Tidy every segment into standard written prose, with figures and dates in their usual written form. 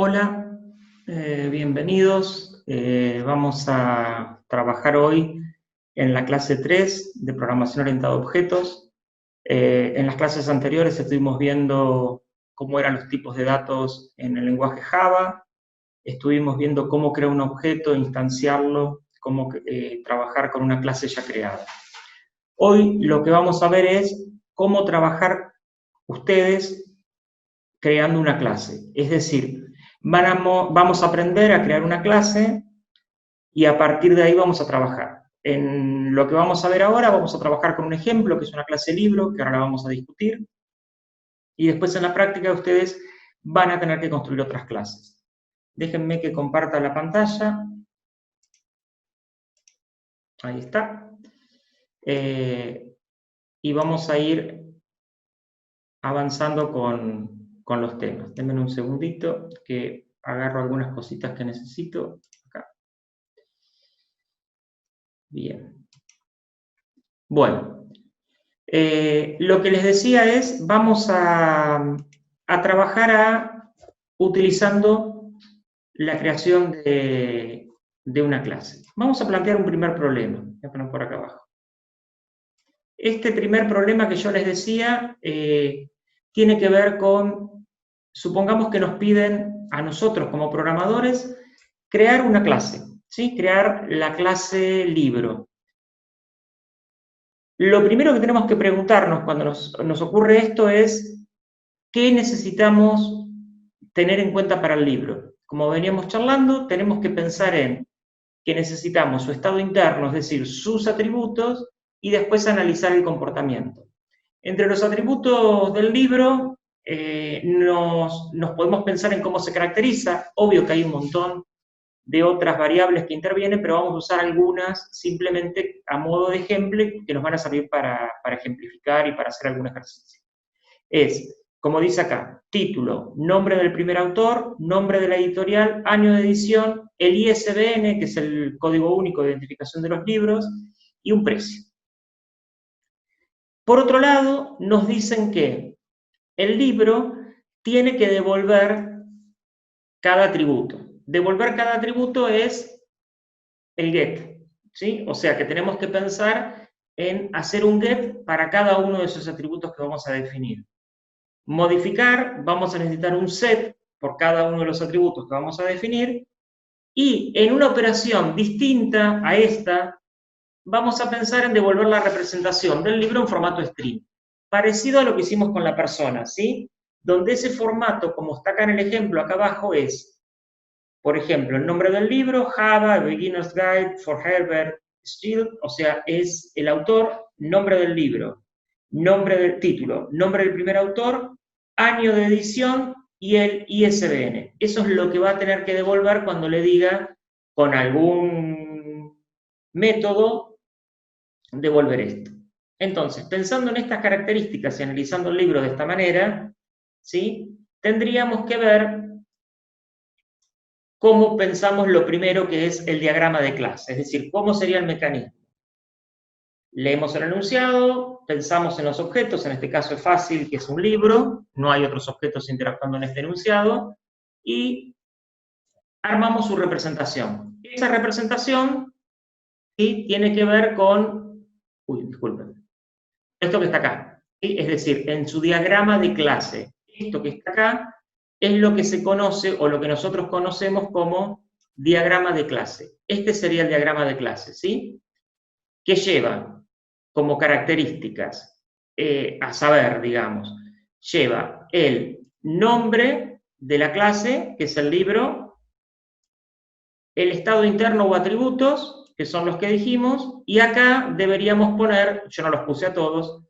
Hola, bienvenidos. Vamos a trabajar hoy en la clase 3 de Programación Orientada a Objetos. En las clases anteriores estuvimos viendo cómo eran los tipos de datos en el lenguaje Java, estuvimos viendo cómo crear un objeto, instanciarlo, cómo trabajar con una clase ya creada. Hoy lo que vamos a ver es cómo trabajar ustedes creando una clase, es decir, vamos a aprender a crear una clase y a partir de ahí vamos a trabajar. En lo que vamos a ver ahora vamos a trabajar con un ejemplo que es una clase libro, que ahora la vamos a discutir, y después en la práctica ustedes van a tener que construir otras clases. Déjenme que comparta la pantalla. Ahí está. Y vamos a ir avanzando con los temas. Denme un segundito que agarro algunas cositas que necesito. Acá. Bien. Bueno, lo que les decía es, vamos a trabajar utilizando la creación de una clase. Vamos a plantear un primer problema. Voy a poner por acá abajo. Este primer problema que yo les decía tiene que ver con, supongamos que nos piden a nosotros como programadores crear una clase, ¿sí? Crear la clase libro. Lo primero que tenemos que preguntarnos cuando nos ocurre esto es ¿qué necesitamos tener en cuenta para el libro? Como veníamos charlando, tenemos que pensar en que necesitamos su estado interno, es decir, sus atributos, y después analizar el comportamiento. Entre los atributos del libro nos podemos pensar en cómo se caracteriza, obvio que hay un montón de otras variables que intervienen, pero vamos a usar algunas simplemente a modo de ejemplo que nos van a servir para ejemplificar y para hacer algún ejercicio. Es, como dice acá, título, nombre del primer autor, nombre de la editorial, año de edición, el ISBN, que es el código único de identificación de los libros, y un precio. Por otro lado, nos dicen que el libro tiene que devolver cada atributo. Devolver cada atributo es el get, ¿sí? O sea que tenemos que pensar en hacer un get para cada uno de esos atributos que vamos a definir. Modificar, vamos a necesitar un set por cada uno de los atributos que vamos a definir, y en una operación distinta a esta, vamos a pensar en devolver la representación del libro en formato string, parecido a lo que hicimos con la persona, ¿sí? Donde ese formato, como está acá en el ejemplo, acá abajo, es, por ejemplo, el nombre del libro, Java, Beginner's Guide for Herbert Steele, o sea, es el autor, nombre del libro, nombre del título, nombre del primer autor, año de edición y el ISBN. Eso es lo que va a tener que devolver cuando le diga con algún método devolver esto. Entonces, pensando en estas características y analizando el libro de esta manera, ¿sí? Tendríamos que ver cómo pensamos lo primero que es el diagrama de clase, es decir, cómo sería el mecanismo. Leemos el enunciado, pensamos en los objetos, en este caso es fácil, que es un libro, no hay otros objetos interactuando en este enunciado, y armamos su representación. Esa representación ¿sí? Tiene que ver con, disculpen, esto que está acá, ¿sí? Es decir, en su diagrama de clase, esto que está acá es lo que se conoce o lo que nosotros conocemos como diagrama de clase. Este sería el diagrama de clase, ¿sí? Que lleva como características, a saber, digamos, lleva el nombre de la clase, que es el libro, el estado interno o atributos, que son los que dijimos, y acá deberíamos poner, yo no los puse a todos,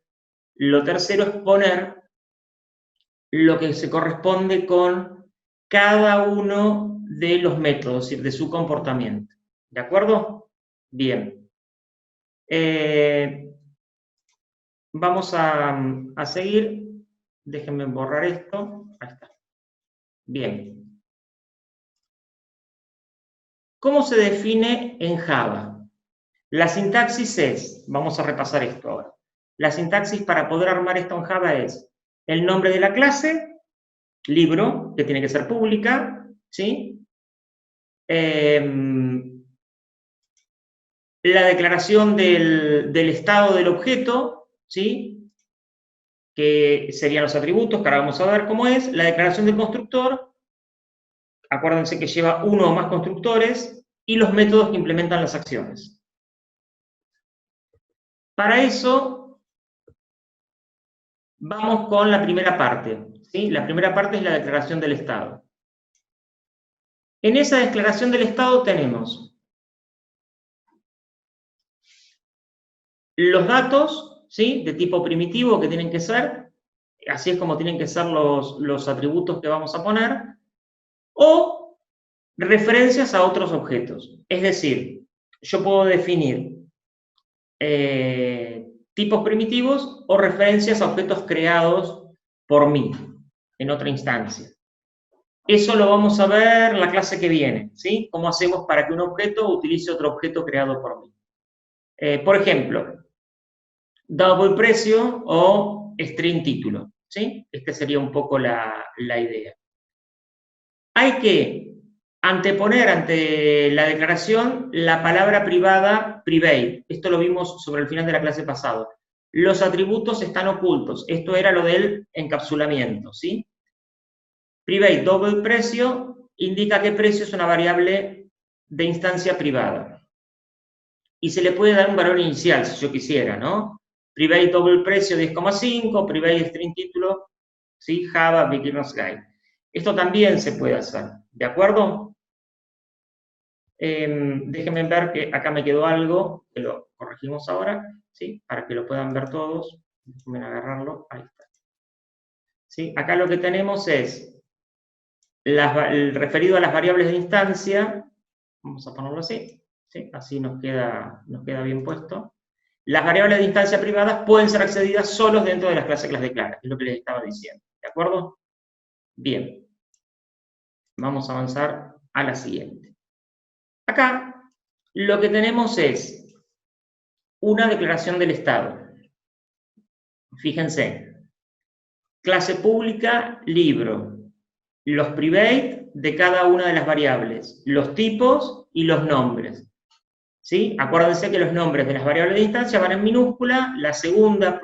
lo tercero es poner lo que se corresponde con cada uno de los métodos, es decir, de su comportamiento. ¿De acuerdo? Bien. Vamos a seguir. Déjenme borrar esto. Ahí está. Bien. ¿Cómo se define en Java? La sintaxis es, vamos a repasar esto ahora. La sintaxis para poder armar esto en Java es el nombre de la clase, libro, que tiene que ser pública, ¿sí? La declaración del estado del objeto, ¿sí? Que serían los atributos, que ahora vamos a ver cómo es. La declaración del constructor, acuérdense que lleva uno o más constructores, y los métodos que implementan las acciones. Para eso, vamos con la primera parte, ¿sí? La primera parte es la declaración del estado. En esa declaración del estado tenemos los datos, ¿sí? De tipo primitivo que tienen que ser, así es como tienen que ser los atributos que vamos a poner, o referencias a otros objetos. Es decir, yo puedo definir tipos primitivos o referencias a objetos creados por mí en otra instancia. Eso lo vamos a ver en la clase que viene, ¿sí? ¿Cómo hacemos para que un objeto utilice otro objeto creado por mí? Por ejemplo, double precio o string título, ¿sí? Esta sería un poco la idea. Hay que anteponer ante la declaración la palabra privada private. Esto lo vimos sobre el final de la clase pasada. Los atributos están ocultos. Esto era lo del encapsulamiento, ¿sí? Private double precio indica que precio es una variable de instancia privada. Y se le puede dar un valor inicial, si yo quisiera, ¿no? Private double precio 10,5, private string título, ¿sí? Java Beginner's Guide. Esto también se puede hacer, ¿de acuerdo? Déjenme ver que acá me quedó algo, que lo corregimos ahora, ¿sí? Para que lo puedan ver todos. Déjenme agarrarlo, ahí está. ¿Sí? Acá lo que tenemos es el referido a las variables de instancia, vamos a ponerlo así, ¿sí? Así nos queda bien puesto. Las variables de instancia privadas pueden ser accedidas solos dentro de las clases que las declara, es lo que les estaba diciendo, ¿de acuerdo? Bien, vamos a avanzar a la siguiente. Acá lo que tenemos es una declaración del estado. Fíjense, clase pública, libro, los private de cada una de las variables, los tipos y los nombres. ¿Sí? Acuérdense que los nombres de las variables de instancia van en minúscula, la segunda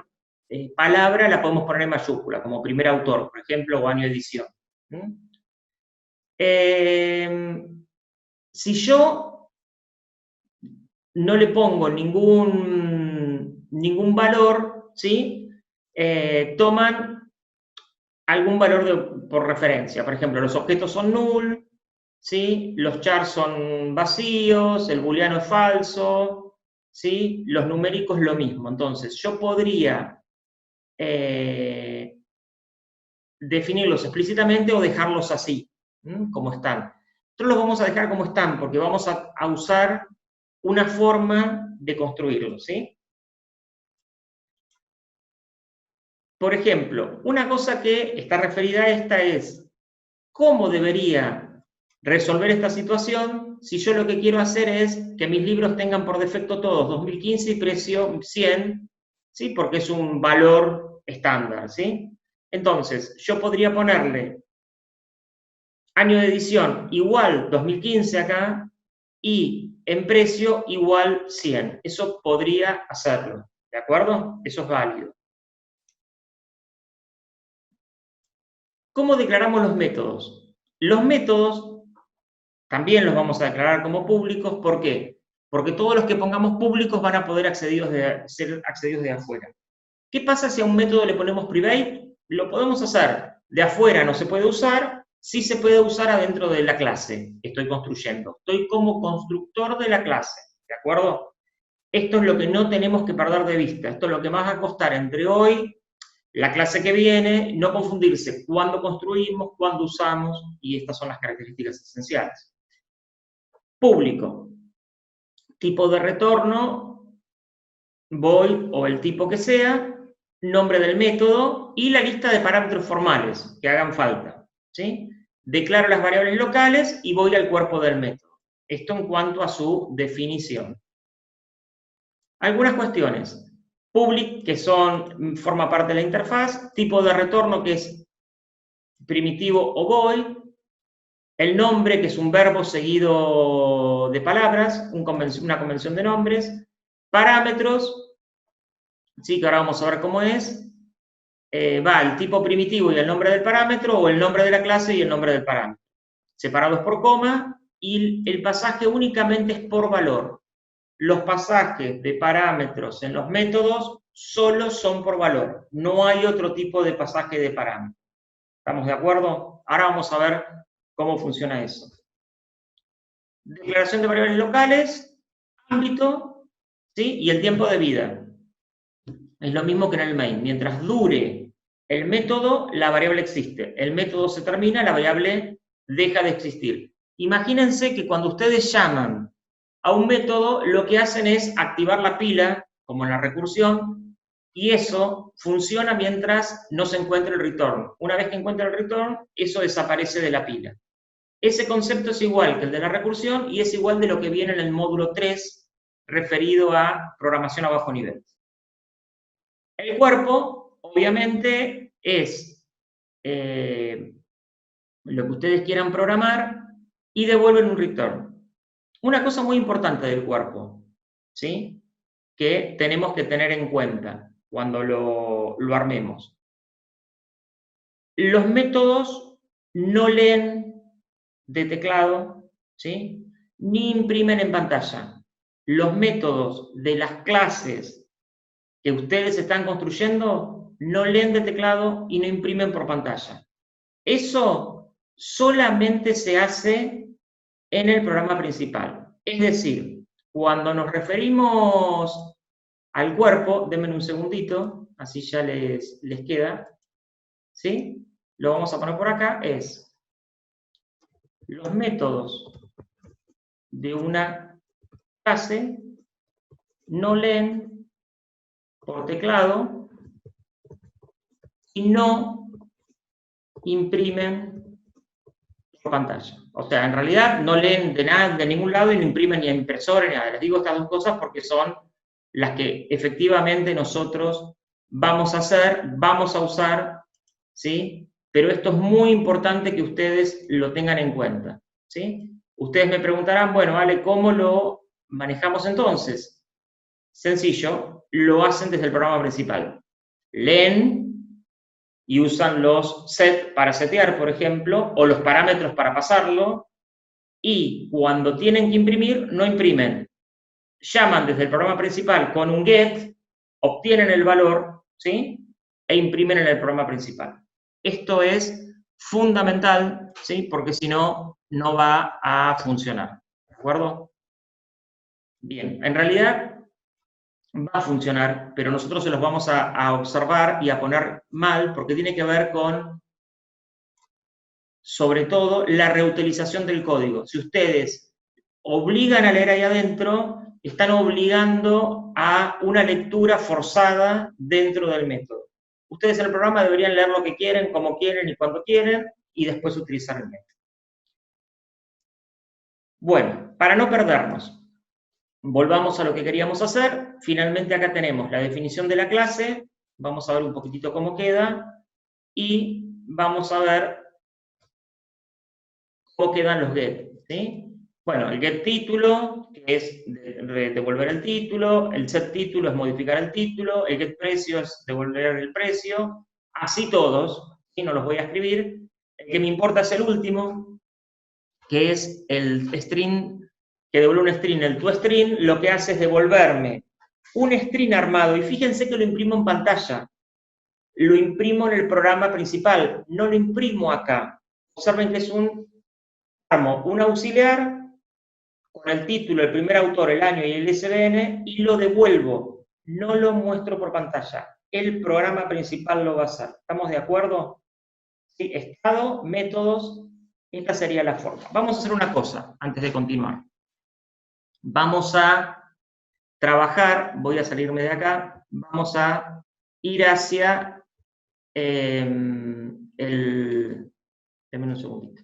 palabra la podemos poner en mayúscula, como primer autor, por ejemplo, o año de edición. Si yo no le pongo ningún valor, ¿sí? Toman algún valor por referencia. Por ejemplo, los objetos son null, ¿sí? Los chars son vacíos, el booleano es falso, ¿sí? Los numéricos lo mismo. Entonces, yo podría definirlos explícitamente o dejarlos así, como están. Nosotros los vamos a dejar como están porque vamos a usar una forma de construirlos, ¿sí? Por ejemplo, una cosa que está referida a esta es ¿cómo debería resolver esta situación si yo lo que quiero hacer es que mis libros tengan por defecto todos 2015 y precio 100, ¿sí? Porque es un valor estándar, ¿sí? Entonces, yo podría ponerle año de edición igual 2015 acá y en precio igual 100. Eso podría hacerlo, ¿de acuerdo? Eso es válido. ¿Cómo declaramos los métodos? Los métodos también los vamos a declarar como públicos. ¿Por qué? Porque todos los que pongamos públicos van a poder ser accedidos de afuera. ¿Qué pasa si a un método le ponemos private? Lo podemos hacer. De afuera no se puede usar, sí se puede usar adentro de la clase que estoy construyendo. Estoy como constructor de la clase, ¿de acuerdo? Esto es lo que no tenemos que perder de vista. Esto es lo que más va a costar entre hoy, la clase que viene, no confundirse cuándo construimos, cuándo usamos, y estas son las características esenciales. Público. Tipo de retorno, void o el tipo que sea, nombre del método y la lista de parámetros formales que hagan falta, ¿sí? Declaro las variables locales y voy al cuerpo del método. Esto en cuanto a su definición. Algunas cuestiones. Public, que forma parte de la interfaz. Tipo de retorno, que es primitivo o void. El nombre, que es un verbo seguido de palabras, una convención de nombres. Parámetros, ¿sí? Que ahora vamos a ver cómo es. Va el tipo primitivo y el nombre del parámetro, o el nombre de la clase y el nombre del parámetro. Separados por coma, y el pasaje únicamente es por valor. Los pasajes de parámetros en los métodos solo son por valor. No hay otro tipo de pasaje de parámetros. ¿Estamos de acuerdo? Ahora vamos a ver cómo funciona eso. Declaración de variables locales, ámbito, ¿sí? Y el tiempo de vida. Es lo mismo que en el main. Mientras dure el método, la variable existe. El método se termina, la variable deja de existir. Imagínense que cuando ustedes llaman a un método, lo que hacen es activar la pila, como en la recursión, y eso funciona mientras no se encuentre el return. Una vez que encuentra el return, eso desaparece de la pila. Ese concepto es igual que el de la recursión y es igual de lo que viene en el módulo 3 referido a programación a bajo nivel. El cuerpo, obviamente, es lo que ustedes quieran programar y devuelven un return. Una cosa muy importante del cuerpo, ¿sí? Que tenemos que tener en cuenta cuando lo armemos. Los métodos no leen de teclado, ¿sí? Ni imprimen en pantalla. Los métodos de las clases que ustedes están construyendo no leen de teclado y no imprimen por pantalla. Eso solamente se hace en el programa principal. Es decir, cuando nos referimos al cuerpo, denme un segundito, así ya les queda, ¿sí? Lo vamos a poner por acá, es los métodos de una clase no leen por teclado y no imprimen por pantalla. O sea, en realidad no leen de nada, de ningún lado, y no imprimen ni a impresora ni nada. Les digo estas dos cosas porque son las que efectivamente nosotros vamos a hacer, vamos a usar, ¿sí? Pero esto es muy importante que ustedes lo tengan en cuenta, ¿sí? Ustedes me preguntarán, bueno, vale, ¿cómo lo manejamos entonces? Sencillo, lo hacen desde el programa principal. Leen y usan los set para setear, por ejemplo, o los parámetros para pasarlo, y cuando tienen que imprimir, no imprimen. Llaman desde el programa principal con un get, obtienen el valor, ¿sí? E imprimen en el programa principal. Esto es fundamental, ¿sí? Porque si no, no va a funcionar. ¿De acuerdo? Bien, en realidad va a funcionar, pero nosotros se los vamos a observar y a poner mal porque tiene que ver con, sobre todo, la reutilización del código. Si ustedes obligan a leer ahí adentro, están obligando a una lectura forzada dentro del método. Ustedes en el programa deberían leer lo que quieren, como quieren y cuando quieren, y después utilizar el método. Bueno, para no perdernos, volvamos a lo que queríamos hacer. Finalmente acá tenemos la definición de la clase. Vamos a ver un poquitito cómo queda. Y vamos a ver cómo quedan los get, ¿sí? Bueno, el get título, que es devolver el título, el set título es modificar el título, el get precio es devolver el precio, así todos, ¿sí? No los voy a escribir. El que me importa es el último, que es el string, que devuelve un string. El toString lo que hace es devolverme un string armado, y fíjense que lo imprimo en pantalla, lo imprimo en el programa principal, no lo imprimo acá. Observen que es armo un auxiliar con el título, el primer autor, el año y el ISBN, y lo devuelvo. No lo muestro por pantalla. El programa principal lo va a hacer. ¿Estamos de acuerdo? Sí, estado, métodos, esta sería la forma. Vamos a hacer una cosa antes de continuar. Vamos a trabajar, voy a salirme de acá, vamos a ir hacia Deme un segundito.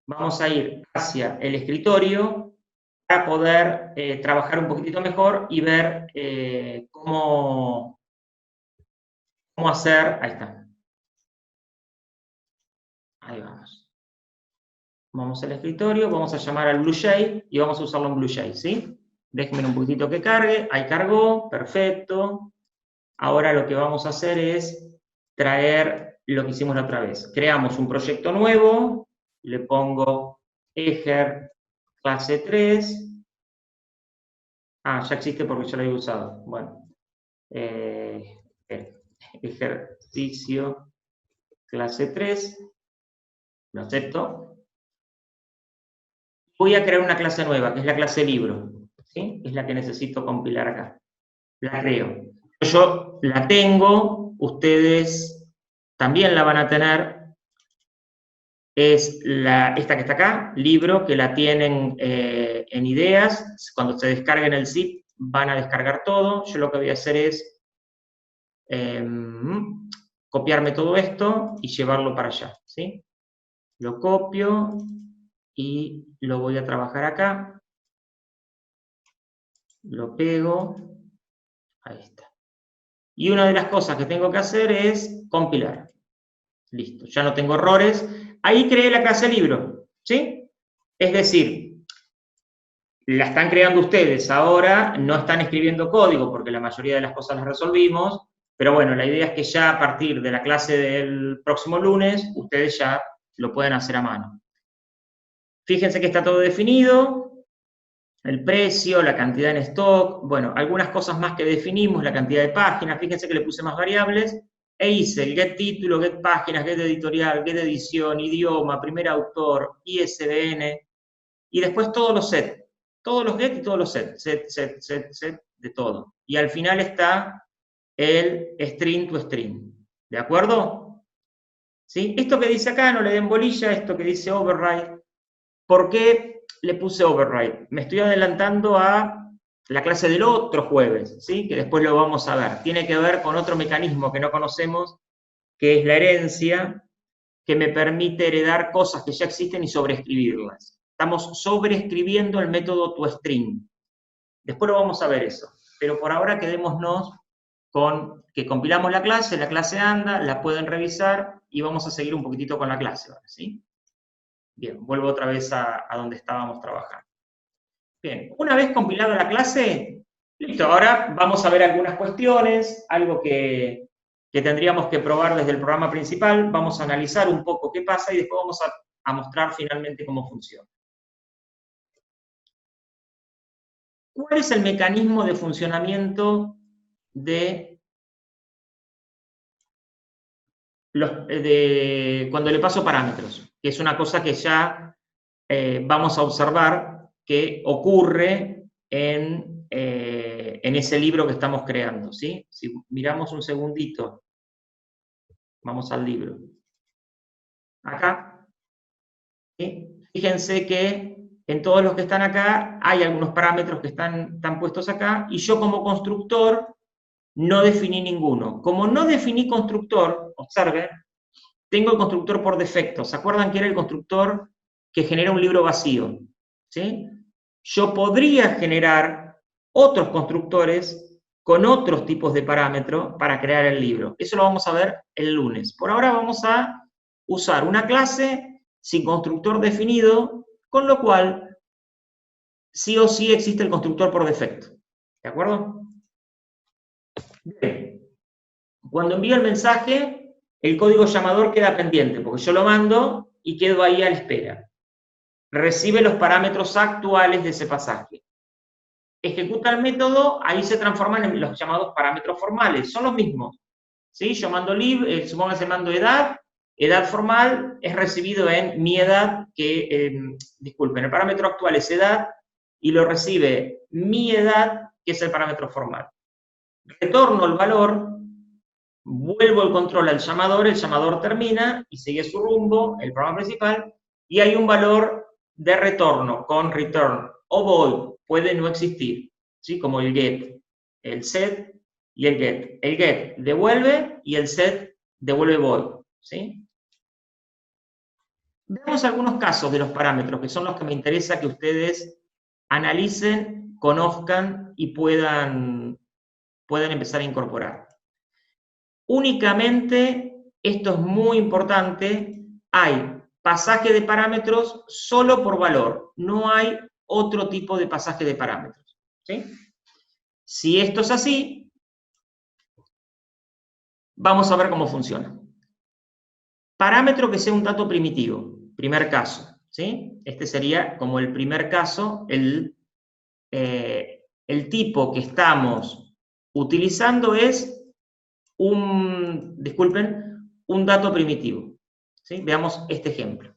Vamos a ir hacia el escritorio para poder trabajar un poquitito mejor y ver cómo hacer. Ahí está. Ahí vamos. Vamos al escritorio, vamos a llamar al BlueJ y vamos a usarlo en BlueJ, ¿sí? Déjenme un poquitito que cargue, ahí cargó, perfecto. Ahora lo que vamos a hacer es traer lo que hicimos la otra vez. Creamos un proyecto nuevo, le pongo ejer clase 3. Ah, ya existe porque ya lo había usado. Bueno, ejercicio clase 3, lo acepto. Voy a crear una clase nueva, que es la clase libro, ¿sí? Es la que necesito compilar acá. La creo. Yo la tengo, ustedes también la van a tener. Es esta que está acá, libro, que la tienen en ideas. Cuando se descarguen el zip, van a descargar todo. Yo lo que voy a hacer es copiarme todo esto y llevarlo para allá, ¿sí? Lo copio y lo voy a trabajar acá. Lo pego. Ahí está. Y una de las cosas que tengo que hacer es compilar. Listo, ya no tengo errores. Ahí creé la clase libro, ¿sí? Es decir, la están creando ustedes ahora, no están escribiendo código porque la mayoría de las cosas las resolvimos, pero bueno, la idea es que ya a partir de la clase del próximo lunes, ustedes ya lo pueden hacer a mano. Fíjense que está todo definido, el precio, la cantidad en stock, bueno, algunas cosas más que definimos, la cantidad de páginas, fíjense que le puse más variables, e hice el get título, get páginas, get editorial, get edición, idioma, primer autor, ISBN, y después todos los sets, todos los get y todos los set, de todo. Y al final está el string to string, ¿de acuerdo? ¿Sí? Esto que dice acá, no le den bolilla, esto que dice override, ¿por qué le puse override? Me estoy adelantando a la clase del otro jueves, ¿sí? Que después lo vamos a ver. Tiene que ver con otro mecanismo que no conocemos, que es la herencia, que me permite heredar cosas que ya existen y sobreescribirlas. Estamos sobreescribiendo el método toString. Después lo vamos a ver eso. Pero por ahora quedémonos con que compilamos la clase anda, la pueden revisar y vamos a seguir un poquitito con la clase, ¿sí? Bien, vuelvo otra vez a donde estábamos trabajando. Bien, una vez compilada la clase, listo, ahora vamos a ver algunas cuestiones, algo que tendríamos que probar desde el programa principal, vamos a analizar un poco qué pasa y después vamos a mostrar finalmente cómo funciona. ¿Cuál es el mecanismo de funcionamiento cuando le paso parámetros? Que es una cosa que ya vamos a observar que ocurre en ese libro que estamos creando, ¿sí? Si miramos un segundito, vamos al libro. Acá, ¿sí? Fíjense que en todos los que están acá hay algunos parámetros que están puestos acá y yo como constructor no definí ninguno. Como no definí constructor, observen, tengo el constructor por defecto. ¿Se acuerdan que era el constructor que genera un libro vacío? ¿Sí? Yo podría generar otros constructores con otros tipos de parámetros para crear el libro. Eso lo vamos a ver el lunes. Por ahora vamos a usar una clase sin constructor definido, con lo cual sí o sí existe el constructor por defecto. ¿De acuerdo? Bien. Cuando envío el mensaje, el código llamador queda pendiente, porque yo lo mando y quedo ahí a la espera. Recibe los parámetros actuales de ese pasaje. Ejecuta el método, ahí se transforman en los llamados parámetros formales, son los mismos. ¿Sí? Yo mando supóngase mando edad formal es recibido en mi edad, disculpen, el parámetro actual es edad, y lo recibe mi edad, que es el parámetro formal. Retorno el valor, vuelvo el control al llamador, el llamador termina y sigue su rumbo, el programa principal, y hay un valor de retorno con return o void, puede no existir, ¿sí? Como el get, el set y el get. El get devuelve y el set devuelve void, ¿sí? Veamos algunos casos de los parámetros, que son los que me interesa que ustedes analicen, conozcan y puedan empezar a incorporar. Únicamente, esto es muy importante, hay pasaje de parámetros solo por valor. No hay otro tipo de pasaje de parámetros. ¿Sí? Si esto es así, vamos a ver cómo funciona. Parámetro que sea un dato primitivo, primer caso. ¿Sí? Este sería como el primer caso, el tipo que estamos utilizando es un dato primitivo. ¿Sí? Veamos este ejemplo.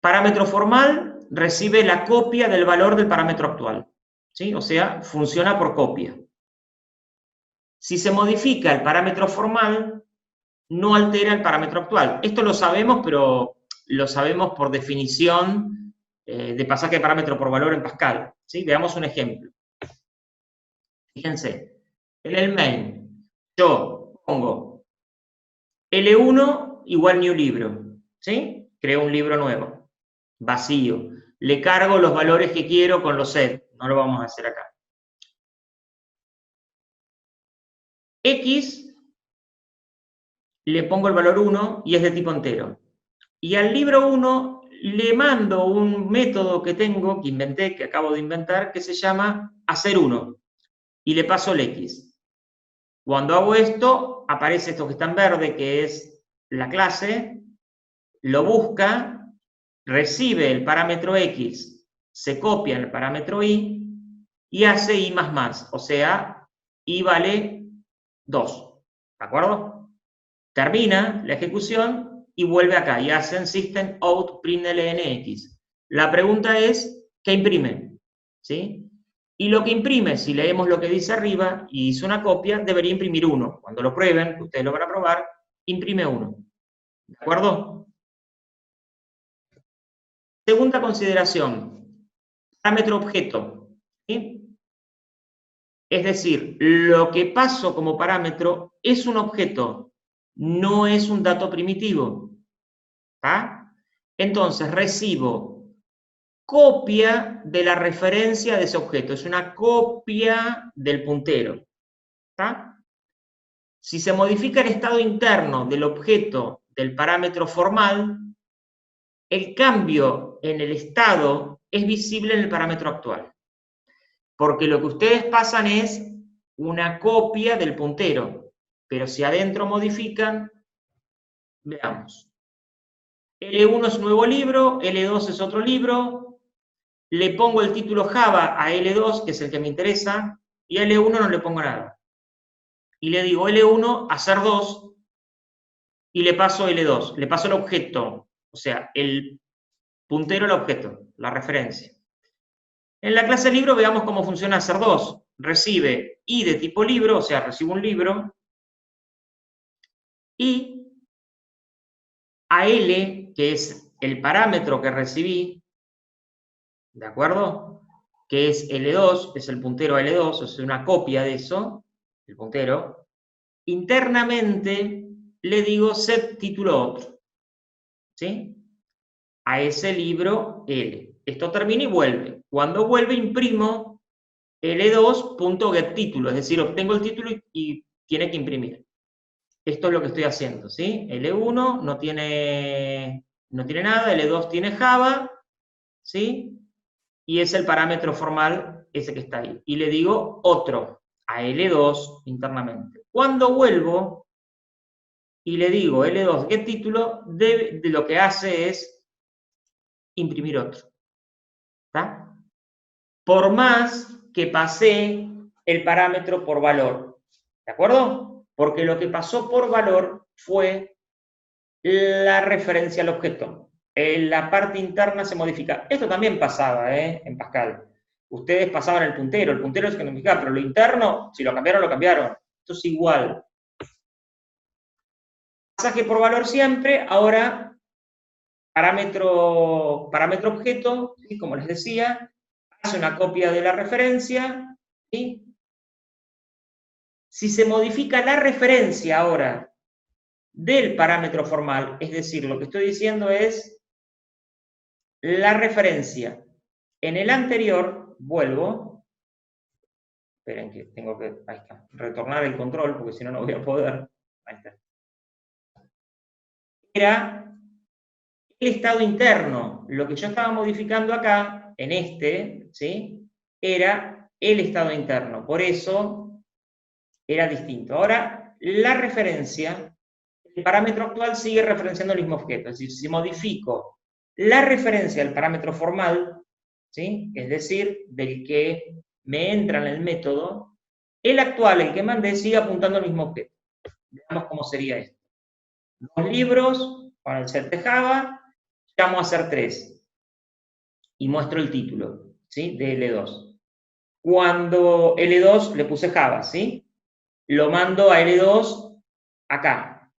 Parámetro formal recibe la copia del valor del parámetro actual. ¿Sí? O sea, funciona por copia. Si se modifica el parámetro formal, no altera el parámetro actual. Esto lo sabemos, pero lo sabemos por definición de pasaje de parámetro por valor en Pascal. ¿Sí? Veamos un ejemplo. Fíjense, en el main yo pongo L1 igual new libro. ¿Sí? Creo un libro nuevo, vacío. Le cargo los valores que quiero con los set. No lo vamos a hacer acá. X le pongo el valor 1 y es de tipo entero. Y al libro 1 le mando un método que tengo, que inventé, que acabo de inventar, que se llama hacer 1. Y le paso el X. Cuando hago esto, aparece esto que está en verde, que es la clase, lo busca, recibe el parámetro X, se copia el parámetro Y y hace Y++. O sea, Y vale 2. ¿De acuerdo? Termina la ejecución y vuelve acá y hace system out printlnx. La pregunta es, ¿qué imprime? ¿Sí? Y lo que imprime, si leemos lo que dice arriba y hizo una copia, debería imprimir 1. Cuando lo prueben, que ustedes lo van a probar, imprime 1. ¿De acuerdo? Segunda consideración, parámetro objeto. ¿Sí? Es decir, lo que paso como parámetro es un objeto, no es un dato primitivo. ¿Tá? Entonces recibo copia de la referencia de ese objeto, es una copia del puntero. ¿Tá? Si se modifica el estado interno del objeto del parámetro formal, el cambio en el estado es visible en el parámetro actual. Porque lo que ustedes pasan es una copia del puntero, pero si adentro modifican, veamos. L1 es un nuevo libro, L2 es otro libro, le pongo el título Java a L2, que es el que me interesa, y a L1 no le pongo nada. Y le digo L1 hacer 2, y le paso L2, le paso el objeto, o sea, el puntero al objeto, la referencia. En la clase libro veamos cómo funciona hacer 2. Recibe I de tipo libro, o sea, recibo un libro, y a L, que es el parámetro que recibí, ¿de acuerdo? Que es L2, es el puntero a L2, o sea, una copia de eso, el puntero. Internamente le digo set título otro, ¿sí? A ese libro L. Esto termina y vuelve. Cuando vuelve imprimo L2.getTítulo, es decir, obtengo el título y tiene que imprimir. Esto es lo que estoy haciendo, ¿sí? L1 no tiene nada, L2 tiene Java, ¿sí? Y es el parámetro formal ese que está ahí. Y le digo otro, a L2 internamente. Cuando vuelvo y le digo L2 getTítulo, de lo que hace es imprimir otro. ¿Está? Por más que pasé el parámetro por valor. ¿De acuerdo? Porque lo que pasó por valor fue la referencia al objeto. La parte interna se modifica. Esto también pasaba en Pascal. Ustedes pasaban el puntero es que no modificaba, pero lo interno, si lo cambiaron, lo cambiaron. Esto es igual. Pasaje por valor siempre, ahora parámetro objeto, ¿sí? Como les decía, hace una copia de la referencia, ¿sí? Si se modifica la referencia ahora del parámetro formal, es decir, lo que estoy diciendo es la referencia en el anterior, vuelvo, esperen que tengo que, ahí está, retornar el control, porque si no, no voy a poder, ahí está. Era el estado interno. Lo que yo estaba modificando acá, en este, ¿sí? Era el estado interno. Por eso era distinto. Ahora, la referencia, el parámetro actual sigue referenciando el mismo objeto. Es decir, si modifico la referencia al parámetro formal, ¿sí? Es decir, del que me entra en el método, el actual, el que mandé, sigue apuntando al mismo objeto. Veamos cómo sería esto. Dos libros con el set de Java, llamo a hacer 3 y muestro el título, ¿sí? De L2. Cuando L2 le puse Java, ¿sí? Lo mando a L2 acá.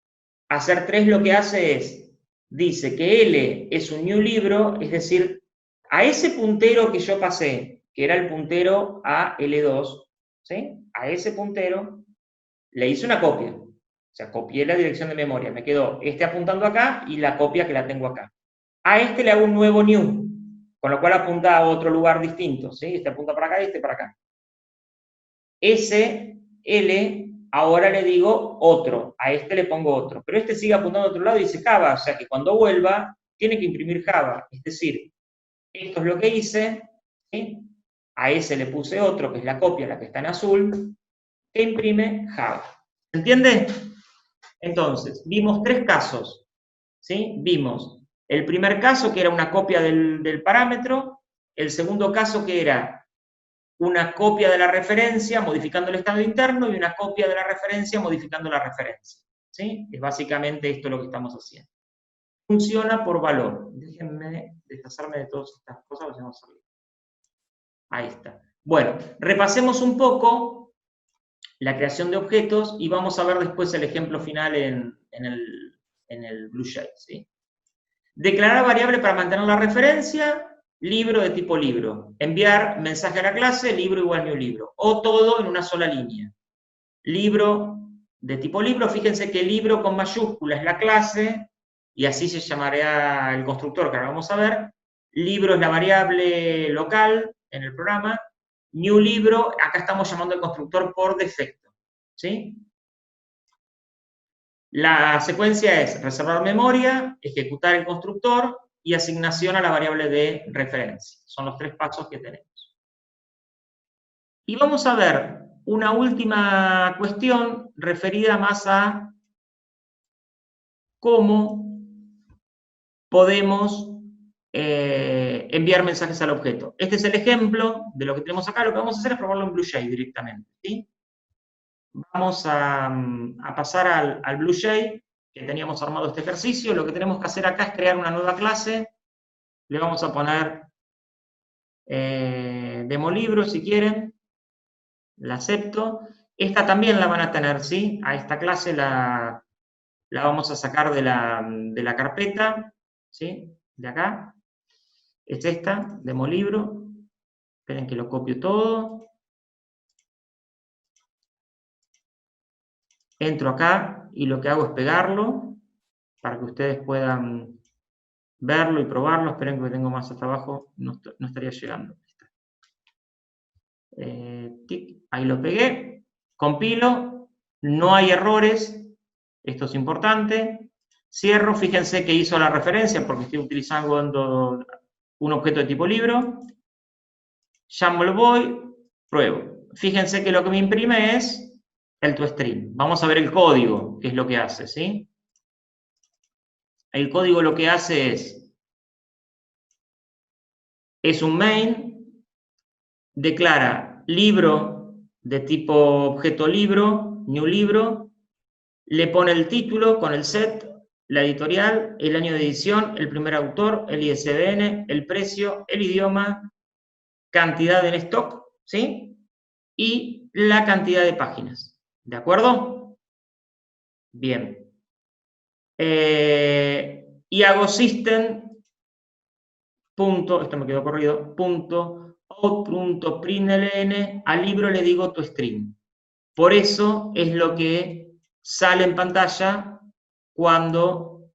Hacer 3 lo que hace es, dice que L es un new libro, es decir, a ese puntero que yo pasé, que era el puntero a L2, ¿sí? A ese puntero le hice una copia. O sea, copié la dirección de memoria. Me quedó este apuntando acá y la copia que la tengo acá. A este le hago un nuevo new, con lo cual apunta a otro lugar distinto, ¿sí? Este apunta para acá y este para acá. Ese L, ahora le digo otro, a este le pongo otro, pero este sigue apuntando a otro lado y dice Java, o sea que cuando vuelva tiene que imprimir Java, es decir, esto es lo que hice, ¿sí? A ese le puse otro, que es la copia, la que está en azul, que imprime Java. ¿Se entiende? Entonces, vimos 3 casos, ¿sí? Vimos el primer caso, que era una copia del parámetro, el segundo caso, que era una copia de la referencia modificando el estado interno y una copia de la referencia modificando la referencia, ¿sí? Es básicamente esto lo que estamos haciendo. Funciona por valor. Déjenme deshacerme de todas estas cosas, porque vamos a salir. Ahí está. Bueno, repasemos un poco la creación de objetos y vamos a ver después el ejemplo final en el BlueShade, ¿sí? Declarar variable para mantener la referencia, libro de tipo libro. Enviar mensaje a la clase, libro igual new libro. O todo en una sola línea. Libro de tipo libro, fíjense que libro con mayúscula es la clase, y así se llamará el constructor, que ahora vamos a ver. Libro es la variable local en el programa. New libro, acá estamos llamando al constructor por defecto, ¿sí? La secuencia es reservar memoria, ejecutar el constructor y asignación a la variable de referencia. Son los 3 pasos que tenemos. Y vamos a ver una última cuestión referida más a cómo podemos enviar mensajes al objeto. Este es el ejemplo de lo que tenemos acá. Lo que vamos a hacer es probarlo en BlueShade directamente, ¿sí? Vamos a pasar al BlueShade, que teníamos armado este ejercicio. Lo que tenemos que hacer acá es crear una nueva clase. Le vamos a poner demo libro, si quieren. La acepto. Esta también la van a tener, ¿sí? A esta clase la vamos a sacar de la carpeta, ¿sí? De acá. Es esta, demo libro. Esperen que lo copio todo. Entro acá y lo que hago es pegarlo para que ustedes puedan verlo y probarlo. Esperen que tengo más hasta abajo, no estaría llegando. Ahí lo pegué, compilo, no hay errores, esto es importante. Cierro, fíjense que hizo la referencia porque estoy utilizando un objeto de tipo libro. Llamo el void, pruebo. Fíjense que lo que me imprime es el toString. Vamos a ver el código, qué es lo que hace, ¿sí? El código lo que hace es un main, declara libro de tipo objeto libro, new libro, le pone el título con el set, la editorial, el año de edición, el primer autor, el ISBN, el precio, el idioma, cantidad en stock, ¿sí? Y la cantidad de páginas. ¿De acuerdo? Bien. Y hago system, punto, esto me quedó corrido, punto, out.println, al libro le digo toString. Por eso es lo que sale en pantalla cuando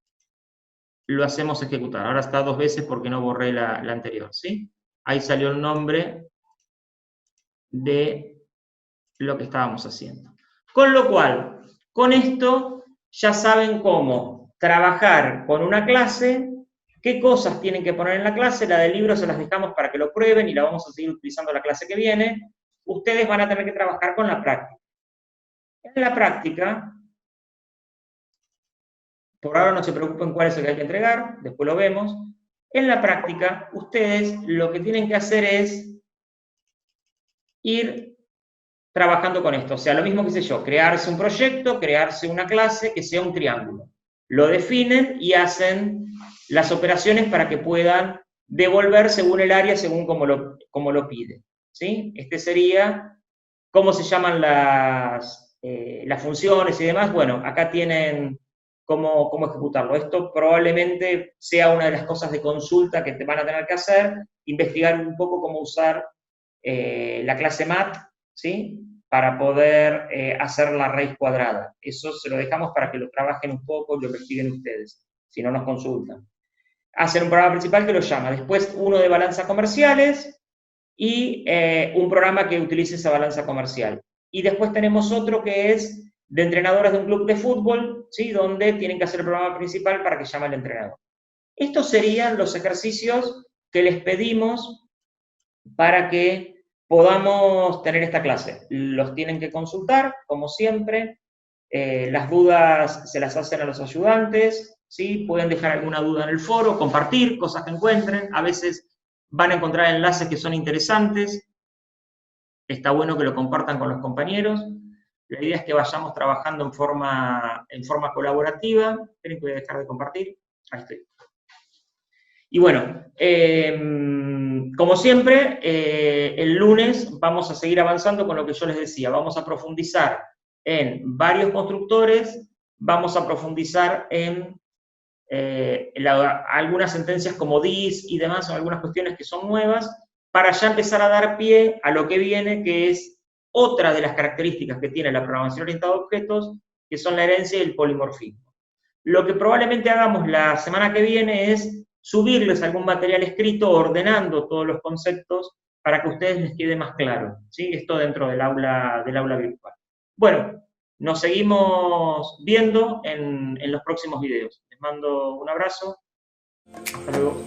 lo hacemos ejecutar. Ahora está 2 veces porque no borré la anterior, ¿sí? Ahí salió el nombre de lo que estábamos haciendo. Con lo cual, con esto ya saben cómo trabajar con una clase qué cosas tienen que poner en la clase. La del libro se las dejamos para que lo prueben y la vamos a seguir utilizando la clase que viene. Ustedes van a tener que trabajar con la práctica. En la práctica, por ahora no se preocupen cuál es el que hay que entregar, después lo vemos. En la práctica, ustedes lo que tienen que hacer es ir trabajando con esto. O sea, lo mismo que sé yo, crearse un proyecto, crearse una clase que sea un triángulo. Lo definen y hacen las operaciones para que puedan devolver según el área, según como lo pide. ¿Sí? Este sería cómo se llaman las funciones y demás. Bueno, acá tienen cómo ejecutarlo. Esto probablemente sea una de las cosas de consulta que te van a tener que hacer, investigar un poco cómo usar la clase mat, ¿sí? Para poder hacer la raíz cuadrada. Eso se lo dejamos para que lo trabajen un poco y lo investiguen ustedes, si no nos consultan. Hacen un programa principal que lo llama, después uno de balanzas comerciales y un programa que utilice esa balanza comercial. Y después tenemos otro que es de entrenadores de un club de fútbol, ¿sí? Donde tienen que hacer el programa principal para que llame al entrenador. Estos serían los ejercicios que les pedimos para que podamos tener esta clase. Los tienen que consultar, como siempre. Las dudas se las hacen a los ayudantes, ¿sí? Pueden dejar alguna duda en el foro, compartir cosas que encuentren. A veces van a encontrar enlaces que son interesantes. Está bueno que lo compartan con los compañeros. La idea es que vayamos trabajando en forma colaborativa. Esperen que voy a dejar de compartir. Ahí estoy. Y bueno, como siempre, el lunes vamos a seguir avanzando con lo que yo les decía. Vamos a profundizar en varios constructores, vamos a profundizar en algunas sentencias como dis y demás, son algunas cuestiones que son nuevas, para ya empezar a dar pie a lo que viene, que es otra de las características que tiene la programación orientada a objetos, que son la herencia y el polimorfismo. Lo que probablemente hagamos la semana que viene es subirles algún material escrito ordenando todos los conceptos para que a ustedes les quede más claro, ¿sí? Esto dentro del aula virtual. Bueno, nos seguimos viendo en los próximos videos. Les mando un abrazo. Hasta luego.